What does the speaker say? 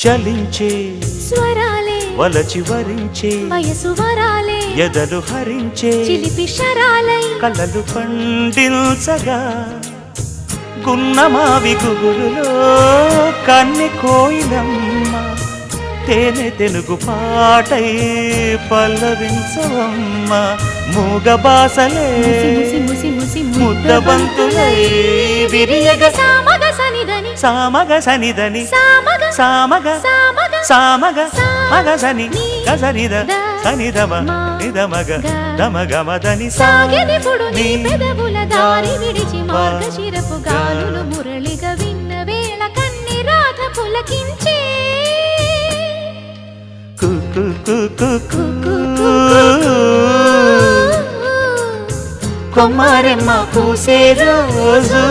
చలించే స్వరాలే వలచి వరించే వయసు వరాలే ఎదలు హరించే చిలిపి శరాలై కలలు పండించగా గున్నమావి గుగురులో కన్నె కోయిలమ్మ తేనె తెనుగు పాటై పల్లవించవమ్మ మూగ బాసలే ముద్దబంతులై విరియగ సామగ సనిదని సామగ సనిదని సామగ సామగ సామగ సామగ మగ సని గసనిద సనిదమ నిదమగ దమగమదని సాగెనిపుడు నీ పెదవుల దారి విడిచి మార్గశిరపు గాలులు మురళిగా విన్న వేళ కన్ని రాధ పులకించే కొమ్మారెమ్మ పూసే రోజు